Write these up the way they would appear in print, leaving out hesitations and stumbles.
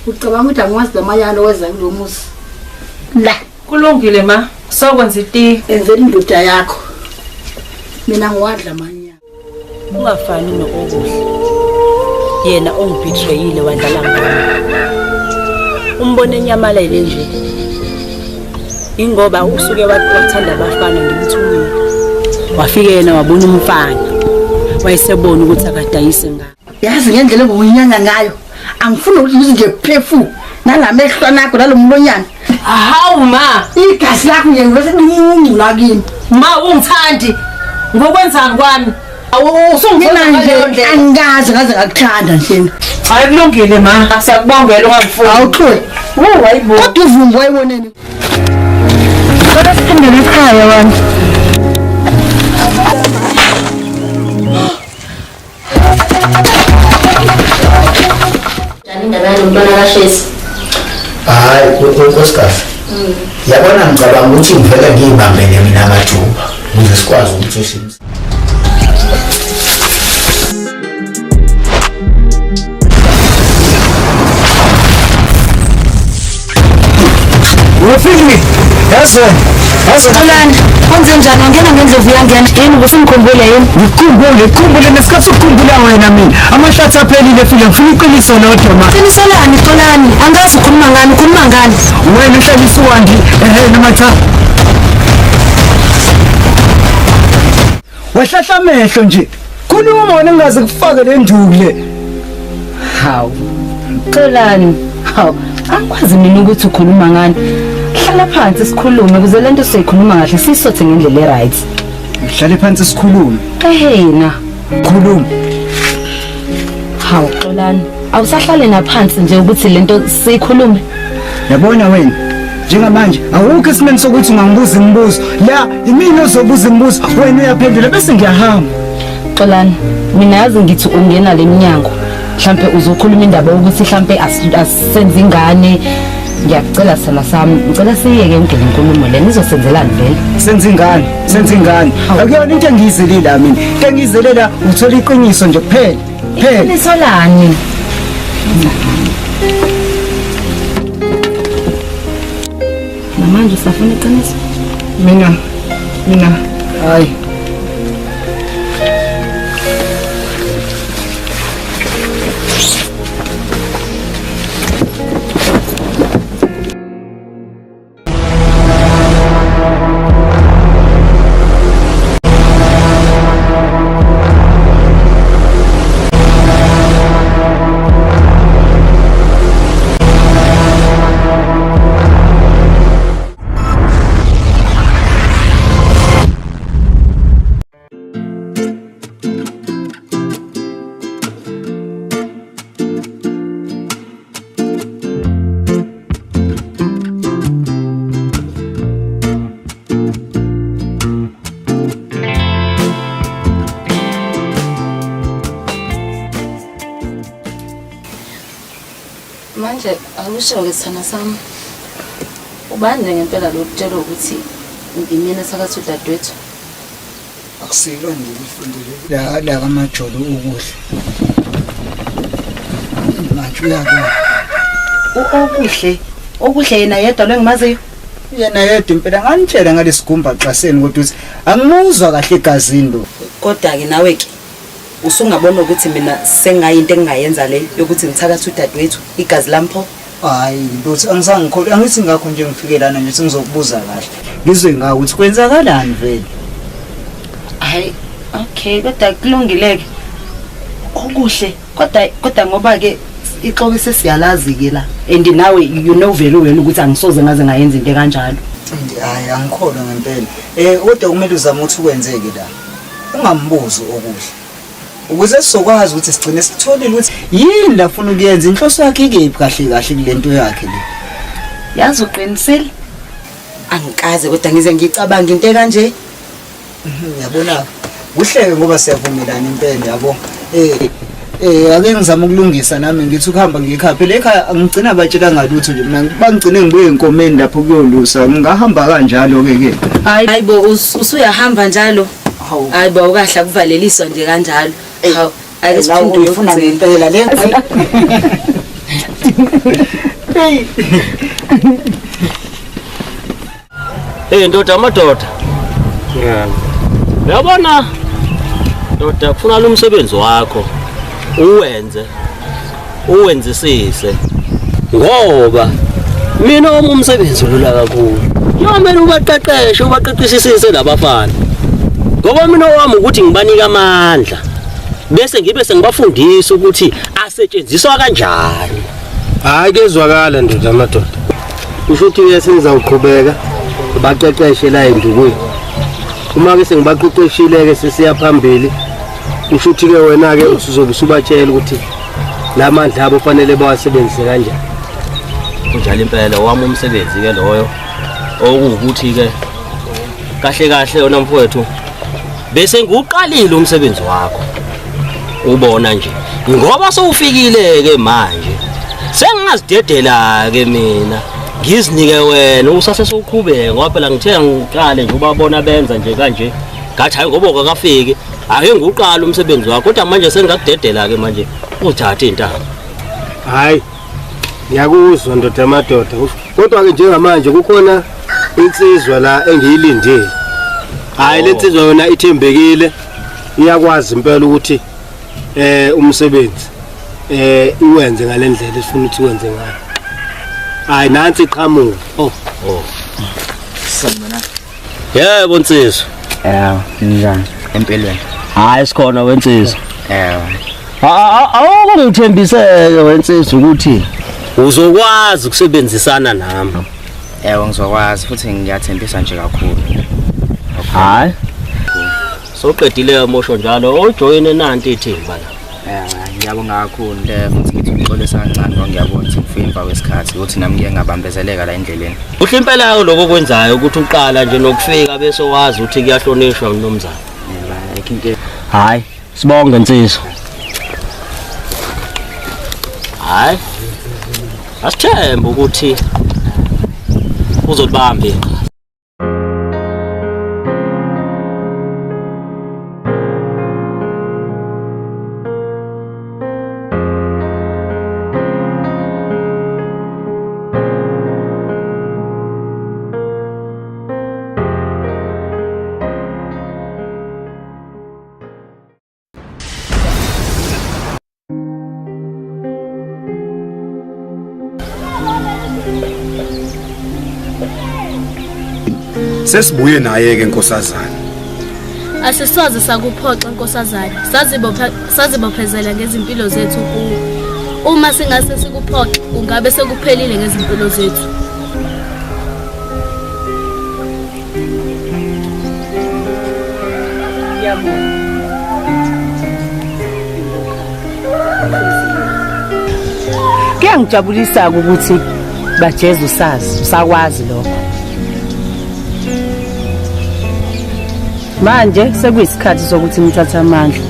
Ucabanga ukuthi angwazi lamayalo weza kulo muzi. La, kulungile ma. Sokwenza iti. Enzela indoda yakho. Mina ngiwadla manya. Ungafani nokuhle. Yena ongibetrayile wadlala ngami. Umbone enyamalele nje. Ingoba usuke wathanda abafana ngimthumile. Wafika yena wabona umfana. Wayesebona ukuthi akadayise ngani. Yazi ngendlela ngokunyanga ngayo. Angifuni ukuthi nje phefu nalamehlo nakho nalomlonyana. Hawu ma, Igazi lakho nje ngicula kimi. ma ungithandi. Ngokwenzani kwami? Usungena nje angazi ngaze ngakuthanda nje. Hayi kulungile ma. Siyakubongela ungangifuni. Awuthuli. Hayibo. Kodwa uvumbo wayibonene. Kodwa siphindele ekhaya wami. Indaba yomntwana kaShesi. Hayi unkosikazi. Yabona ngicabanga ukuthi ngivele ngiyibambele mina majuba ukuze sikwazi ukuthi Ufiki. Yazi Xolani, kwenze njani ngena ngendlovu yangena? Yini ubusumkhumbule yini? Ngikhumbule nesikhathi ukukhumbula wena mina. Amahlathi aphelile fika ngifuna iqiniso lodwa ma. Qiniselani, Xolani, angazi ukhuluma ngani, ukhuluma ngani? Wena uhlelisa uwandi noma cha. Wahlahla amehlo nje. Khuluma wena ngaze kufake le ndule. Hawu. Xolani. Hawu, angikwazi mina ukuthi ukhuluma ngani. Hlala phansi sikhulume ukuze lento siyikhuluma kahle sisothe ngendlela eright. Hlale phansi sikhulume. Ehena. Khuluma. Hawu Xolani, awusahlale naphansi nje ukuthi lento siyikhulume. Yabona wena njengamanje awukho isimeni sokuthi ungangibuza imibuzo la imini ozobuza imibuzo wena uyaphendula bese ngiyahamba. Xolani, mina yazi ngithi ungena leminyango mhlambe uzokhuluma indaba ukuthi mhlambe asisenze ingane. Ngiyacela sala sami, ngicela siyeke ngene inkulumo le nizosenzelani vele. Senze ingane. Akuyona into engiyizelela mina. Into engiyizelela uthola iqiniso nje kuphela. Iqiniso lani? Namanje usafuna iqiniso? Mina hayi. Manje akusho-ke sithana sami. Ubani ngempela lo kutshela ukuthi ngimina sakathi udadewethu. Akusilo ngilifundile la kamajolo ukuhle. Manje uyakwa. Okuhle yena yedwa lo engimaziyo. Yena yedwa impela nganitshela ngalesigumba xaseni kodwa uthi angimuzwa kahle egazini lo. Kodwa-ke nawe-ke usungabona ukuthi mina sengayinto engingayenza le yokuthi ngithakathe udadewethu igazi lampho. Hayi lutho angisangikholwa angithi ngakho nje ngifikelana nje singizokubuza kahle ngizwe ngawo ukuthi kwenzakalani vele. Hayi okay kodwa kulungileke okuhle kodwa ngoba ke ixoke sesiyalazi ke la and nawe you know very well ukuthi angisoze ngaze ngayenza into kanjalo. Hayi angikholwa ngempela kodwa kumele uzame ukuthi ukwenzeke la ungambuzi okuhle ukuze sizokwazi ukuthi sigcine sitholile ukuthi yini la ufuna ukuyenza inhloso yakhe ikephi kahle kulento yakhe le. Yazi uqinisile angikaze kodwa ngize ngicabanga into kanje. Yabona kuhleke ngoba siyavumelana impela yabo. Ake ngizama ukulungisa nami ngithi ukuhamba ngikhaphe le ekhaya angigcina abatshela ngalutho nje mina bangigcine ngibuye enkomeni lapho kuyolusa ngahamba kanjalo ke. Hayibo usuyahamba njalo. Hayibo ukahle akuvaleliswa nje kanjalo. Hawu ake siphinde ufuna ngempela le Hey ndoda amadoda. Uyabona? Ndoda kufuna lo msebenzi wakho. Uwenzisise. Ngoba mina umsebenzi lula kakhulu. Yomela ubaqeqeshisise labafana. Ngoba mina wami ukuthi ngibanika amandla. Bese ngibe sengibafundisa ukuthi asetshenziswa kanjani. Hayi kezwakala ndoda amadoda. Kusho ukuthi sengizawuqhubeka baqeqeshe la endukweni. Uma ke sengibaqeqeshile ke sesiya phambili. Kusho ukuthi ke wena ke usuzobe usubatshela ukuthi lamandla abo fanele bawasebenzise kanjani. Kunjalo impela wami umsebenzi ke loyo. Okuwukuthi ke kahle yona mfowethu bese ngiuqalile umsebenzi wakho. Ubona nje ngoba sowufikile ke manje sengingazidedela ke mina ngizinike wena usase soqhubeka ngoba phela ngithe ngiqale nje ubabona benza nje kanje ngathi hayi ngoba akafiki ake ngiuqala umsebenzi wakho kodwa manje sengingakudedela ke manje uthathe intaba. Hayi ngiyakuzwa ndoda amadoda kodwa ke njengamanje kukhona insizwa la engiyilindile. Hayi lensizwa yona ithembekile iyakwazi impela ukuthi umsebenzi iwenze ngalendlela esifuna ukuthi wenze ngayo. Hayi nansi iqhamuka. Sanibona. Yebo nsizwa. Njani empilweni? Hayi sikhona wensizwa. Awukungithembiseke wensizwa ukuthi uzokwazi ukusebenzisana nami. Ngizokwazi futhi ngiyathembisa nje kakhulu. Hayi. Soqedile mosho njalo ojoyine nanti ithimba la. Ngiyabonga kakhulu futhi ngithi uxolisa kancane ngoba ngiyabona ukuthi ngifike emva kwesikhathi ukuthi nami ngeke ngabambezeleka la endleleni. Uhle impela lokho kwenzayo ukuthi uqala nje nokufika bese wazi ukuthi kuyahlonishwa unomzana. Hayi sibonge nsizwa. Hayi asithemba ukuthi uzobamba iqhaza. Sesibuye naye ke nkosazana. Asisoze sakuphoxa nkosazana. Sazibophezela ngezimpilo zethu kuwe. Uma singase sikuphoxe kungabe sekuphelile ngezimpilo zethu. Kuyangijabulisa ukuthi bajeza usakwazi lokho. Manje sekuyisikhathi sokuthi ngithathe amandla.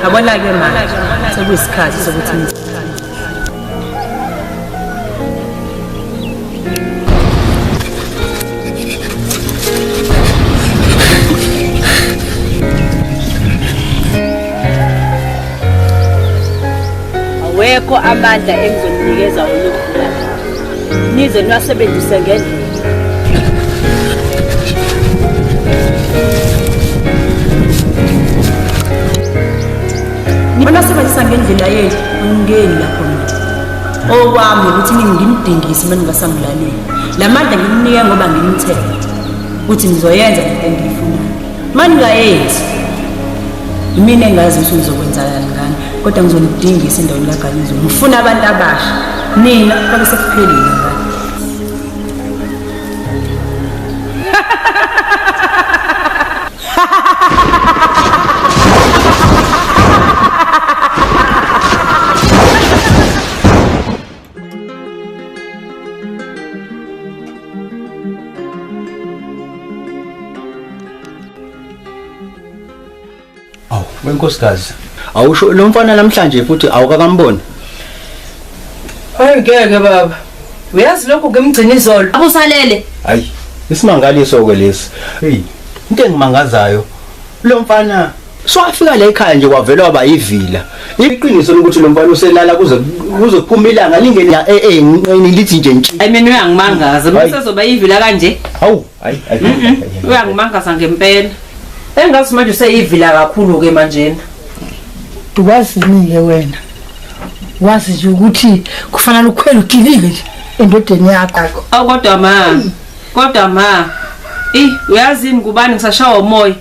Abona ke manje sekuyisikhathi sokuthi awekho amandla engizonikeza wena ukudlula. Nize niwasebenzise ngendlela. Mina sebenzisa ngendlela yethu angingeni lapho mina. Okwami ukuthi ngimdingise mina ngingasangilaleli. Lamandla ngimnike ngoba ngimthela. Uthi ngizoyenza into engiyifunayo. Manje ngayenzi. Mina engazi ukuthi ngizokwenzakala ngani kodwa ngizonidingisa endaweni kaGalizo. Ngifuna abantu abasha. Nina kwabe sekuphelile ngani. Wenkosikazi awusho lo mfana namhlanje futhi awukakamboni. Hayi ngeke baba. Uyazi lokho ngemgcina izolo. Akusalele. Hayi, isimangaliso ke lesi. Hey, into engimangazayo. Lo mfana swafika la ekhaya nje kwavela waba yivila. Iqiniso ukuthi lo mfana uselala kuze kuphuma ilanga lingene enqeni lithi nje ntshi. Hayi mina uyangimangaza, bese soba yivila kanje. Hawu, hayi. Uyangimangaza ngempela. Engazi manje useyivila kakhulu ke manje. Duwazi nike wena. Wazi nje ukuthi kufanele ukhwele ugilile nje endodeni yakho. Kodwa ma. Uyazi ngubani ngisashawa umoya.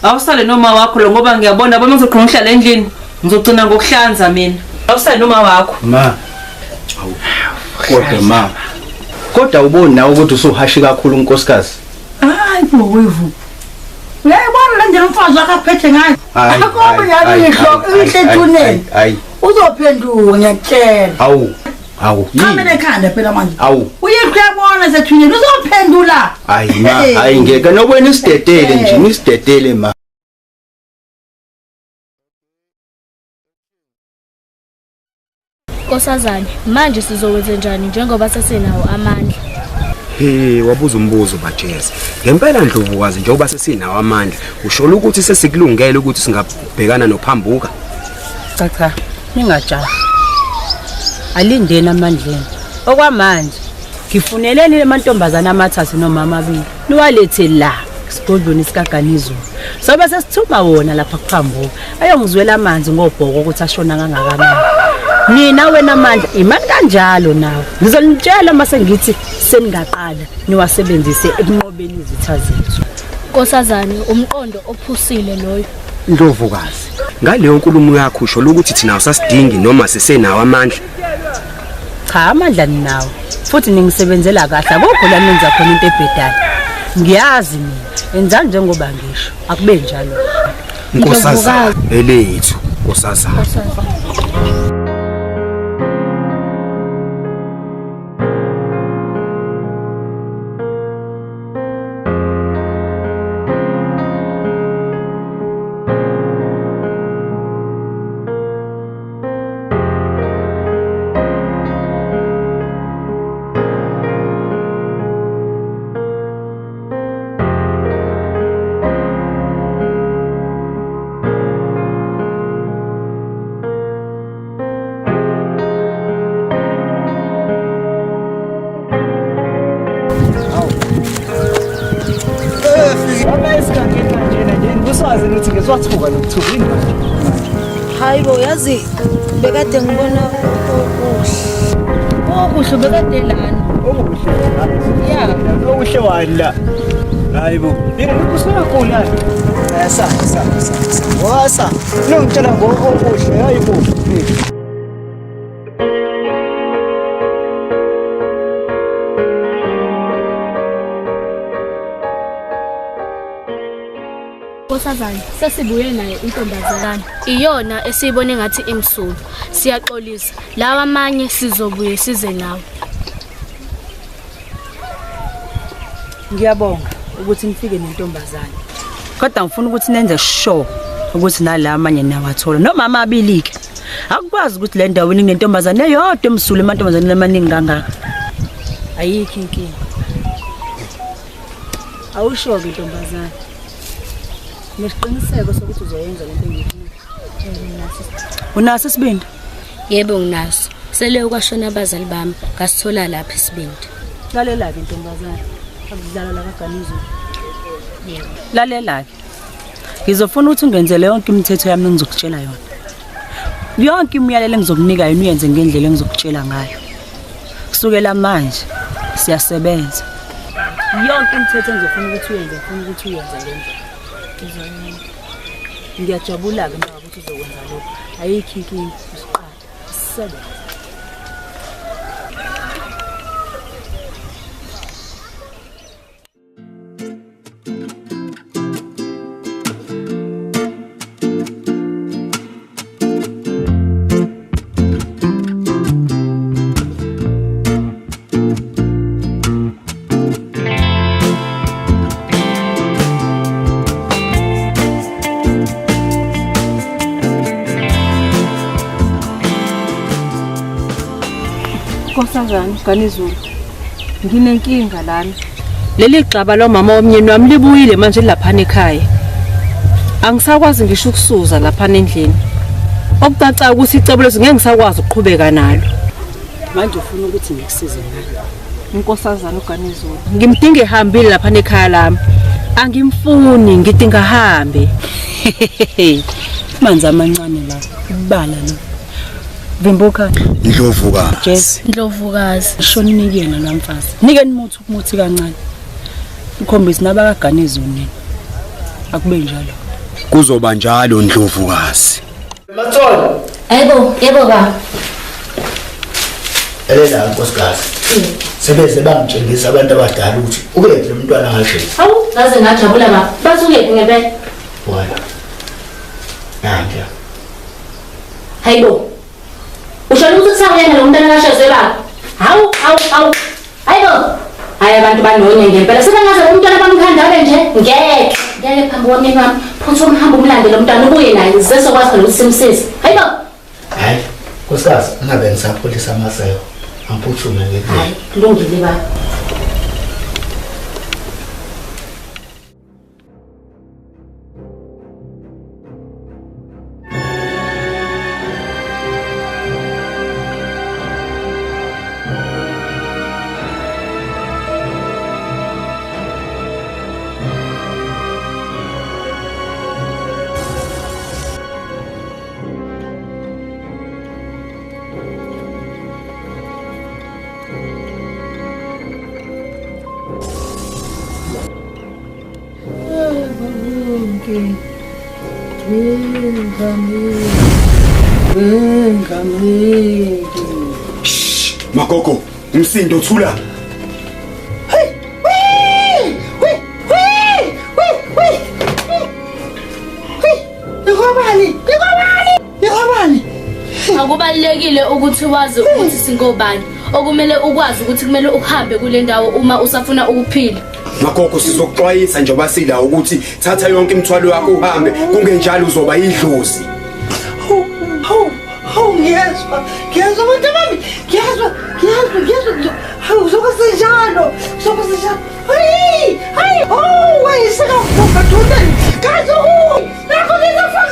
Awusale noma wakho lo ngoba ngiyabona bona ngizoqhubeka ngihlala endlini. Ngizogcina ngokuhlanza mina. Awusale noma wakho. Ma. Kodwa ma. Kodwa uboni nawe ukuthi usuhashi kakhulu unkosikazi. Hayi bowevu. Uyayibona la ndlela umfazi wakho aphethe ngayo. Akho yali ihloko ihlethuneni. Hayi. Uzophenduka ngiyakutshela. Hawu. Kamene ekhanda phela manje. Hawu. Uyaqyabona sethuneni uzophendula. Hayi ma, hayi ngeke nobona isidedele nje, isidedele ma. Nkosazane, manje sizokwenza njani njengoba sesinawo amandla? Wabuza umbuzo bajeza. Ngempela Ndlovukazi njengoba sesinawo amandla, ushola ukuthi sesikulungele ukuthi singabhekana noPhambuka? Cha, ningajahi. Alindeni amandleni. Okwamanje ngifuneleni lemantombazana amathathu noma amabili. Niwalethe la esigodlweni sikaGanizulu. Sobe sesithuma wona lapha kuPhambuka. Ayongizwela amanzi ngobhoko ukuthi ashona kangakanani. Nina wena amandla imani kanjalo nawe. Ngizonitshela mase ngithi seningaqala niwasebenzise ekunqobeni izitha zethu. Nkosazane, umqondo ophusile loyo. Ndlovukazi, ngaleyo nkulumo yakho usho ukuthi thina awusasidingi noma sisenawo amandla. Cha, amandla ninawo. Futhi ningisebenzela kahle akukho la nenza khona into ebhedayo. Ngiyazi mina, enza njengoba ngisho. Akube njalo. Nkosazana elethu, nkosazana. Hayi bo yazi bekade ngibona okuhle bekade lana Okuhle wani la. Hayi bo. Ngikusuka khona. Sa. Wasa. Ngitshela ngokuhle hayi bo. Nkosazane, sesibuye naye intombazana. Iyona esiyibone ngathi imsulu. Siyaxolisa. Lawa amanye sizobuye size nawe. Ngiyabonga ukuthi nifike nentombazane. Kodwa ngifuna ukuthi nenze sure ukuthi nala amanye nawathola noma amabili ke. Akukwazi ukuthi le ndawo inentombazane eyodwa emsulu emantombazane amaningi kangaka. Ayikho inkinga. Awusho ke intombazane. Nesiqiniseko sokuthi uzoyenza lento engiyifuna. Unaso isibindi? Yebo nginaso. Sele ukwashona abazali bami, ngasithola lapha isibindi. Lalela ke intombazane. Akudlala la kaGanizulu. Yebo. Lalela ke. Ngizofuna ukuthi ungenzele yonke imithetho yami engizokutshela yona. Yonke imiyalelo engizokunika yona uyenze ngendlela engizokutshela ngayo. Kusukela manje siyasebenza. Yonke imithetho engizofuna ukuthi uyenze, ngifuna ukuthi uyenze ngendlela. Ngiyajabula ke ngoba ukuthi uzokwenza lokho. Ayikho inkinga usiqala. Sisebenza. Nkosazana Ganizulu. Nginenkinga lana. Leli gxaba lomama womnyeni wami libuyile manje lapha ekhaya. Angisakwazi ngisho ukusuza lapha endlini. Okucaca ukuthi icebo leso ngeke ngisakwazi ukuqhubeka nalo. Manje ufuna ukuthi ngikusize ngani? Nkosazana uGanizulu. Ngimdinga ehambile lapha ekhaya lami. Angimfuni ngidinga hambe. Manzi amancane la. Ibala lo. Vimbuka Ndlovukazi. Ndlovukazi. Shona inikena la mfazi. Nikeni umuthi kancane. Ukhombisa nabakaganizulu nini. Akube njalo. Kuzoba njalo Ndlovukazi. Mathona. Yebo ba. Elela nkosikazi. Sebeze bangitshengisa abantu abadala ukuthi ukephi lo mntwana ngathi. Hawu, ngaze ngajabula ba. Basukephi ngempela? Wena. Nanje. Hayibo. Ushona ukuthi kusakuyena lo mntwana kashezwe baba. Hawu. Hayibo. Hayi abantu banonye ngempela. Sebengaze umntwana bamkhandale nje. Ngeke phambi kwami wami. Phutha umhamba umlande lo mntwana ubuye naye ngizese kwazi ukuthi simsize. Hayibo. Hayi, nkosikazi, ngabe ngisapholisa amaseyo. Angiphuthume ngeke. Hayi, kulungile baba. Magogo, umsindo thula. Akubalekile ukuthi wazi ukuthi singobani. Okumele ukwazi ukuthi kumele uhambe kule ndawo uma usafuna ukuphila. Magogo sizokuxwayisa njengoba sila ukuthi thatha yonke imithwalo yakho uhambe kungenjalo uzoba idlozi. Ngiyezwa abantu bami. Ngiyezwa. Hawu sokusenjalo. Hayi. Wayiseka ngoba thundeni. Kazo. Nakho ngizofuna